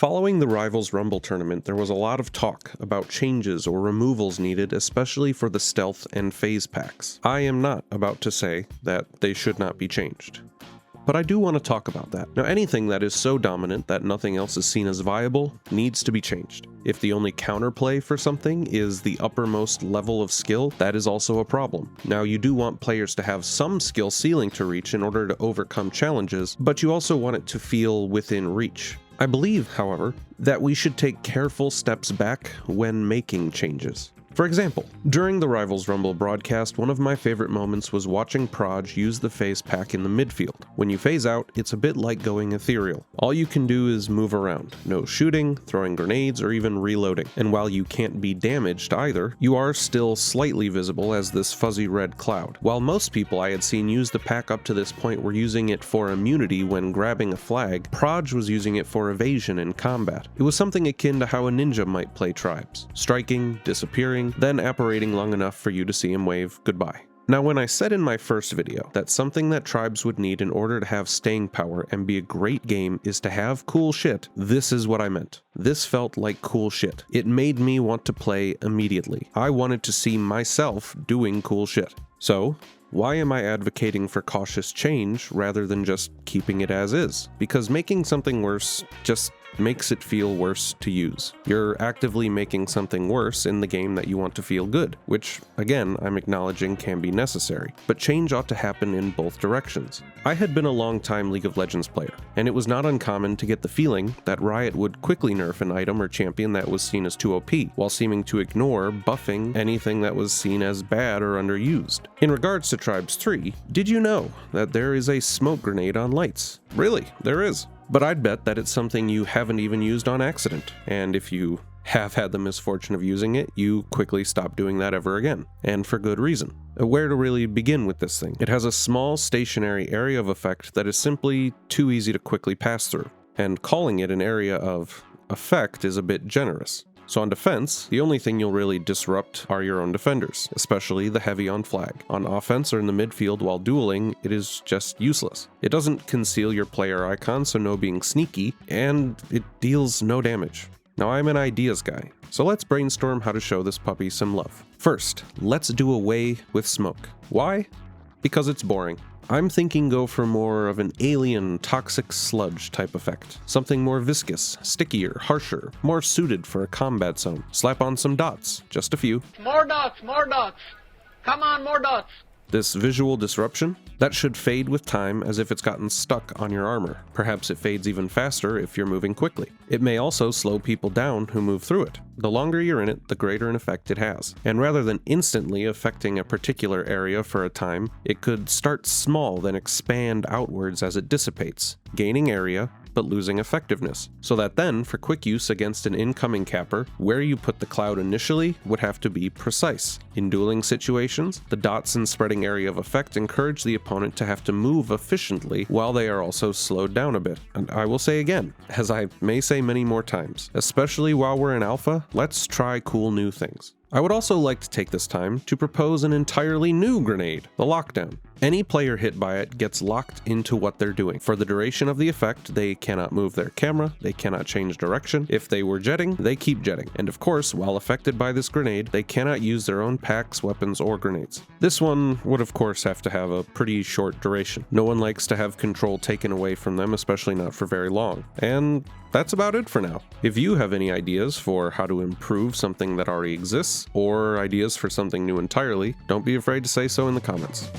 Following the Rivals Rumble tournament, there was a lot of talk about changes or removals needed, especially for the stealth and phase packs. I am not about to say that they should not be changed, but I do want to talk about that. Now, anything that is so dominant that nothing else is seen as viable needs to be changed. If the only counterplay for something is the uppermost level of skill, that is also a problem. Now, you do want players to have some skill ceiling to reach in order to overcome challenges, but you also want it to feel within reach. I believe, however, that we should take careful steps back when making changes. For example, during the Rivals Rumble broadcast, one of my favorite moments was watching Proj use the phase pack in the midfield. When you phase out, it's a bit like going ethereal. All you can do is move around. No shooting, throwing grenades, or even reloading. And while you can't be damaged either, you are still slightly visible as this fuzzy red cloud. While most people I had seen use the pack up to this point were using it for immunity when grabbing a flag, Proj was using it for evasion in combat. It was something akin to how a ninja might play tribes, striking, disappearing, then apparating long enough for you to see him wave goodbye. Now, when I said in my first video that something that tribes would need in order to have staying power and be a great game is to have cool shit, this is what I meant. This felt like cool shit. It made me want to play immediately. I wanted to see myself doing cool shit. So, why am I advocating for cautious change rather than just keeping it as is? Because making something worse just makes it feel worse to use. You're actively making something worse in the game that you want to feel good, which, again, I'm acknowledging can be necessary. But change ought to happen in both directions. I had been a long-time League of Legends player, and it was not uncommon to get the feeling that Riot would quickly nerf an item or champion that was seen as too OP, while seeming to ignore buffing anything that was seen as bad or underused. In regards to Tribes 3, did you know that there is a smoke grenade on lights? Really, there is. But I'd bet that it's something you haven't even used on accident, and if you have had the misfortune of using it, you quickly stop doing that ever again, and for good reason. Where to really begin with this thing? It has a small stationary area of effect that is simply too easy to quickly pass through, and calling it an area of effect is a bit generous. So on defense, the only thing you'll really disrupt are your own defenders, especially the heavy on flag. On offense or in the midfield while dueling, it is just useless. It doesn't conceal your player icon, so no being sneaky, and it deals no damage. Now, I'm an ideas guy, so let's brainstorm how to show this puppy some love. First, let's do away with smoke. Why? Because it's boring. I'm thinking go for more of an alien, toxic sludge type effect. Something more viscous, stickier, harsher, more suited for a combat zone. Slap on some dots, just a few. More dots, more dots! Come on, more dots! This visual disruption, that should fade with time as if it's gotten stuck on your armor. Perhaps it fades even faster if you're moving quickly. It may also slow people down who move through it. The longer you're in it, the greater an effect it has. And rather than instantly affecting a particular area for a time, it could start small then expand outwards as it dissipates, gaining area, but losing effectiveness, so that then, for quick use against an incoming capper, where you put the cloud initially would have to be precise. In dueling situations, the dots and spreading area of effect encourage the opponent to have to move efficiently while they are also slowed down a bit. And I will say again, as I may say many more times, especially while we're in alpha, let's try cool new things. I would also like to take this time to propose an entirely new grenade, the lockdown. Any player hit by it gets locked into what they're doing. For the duration of the effect, they cannot move their camera, they cannot change direction. If they were jetting, they keep jetting. And of course, while affected by this grenade, they cannot use their own packs, weapons, or grenades. This one would of course have to have a pretty short duration. No one likes to have control taken away from them, especially not for very long. And that's about it for now. If you have any ideas for how to improve something that already exists, or ideas for something new entirely, don't be afraid to say so in the comments.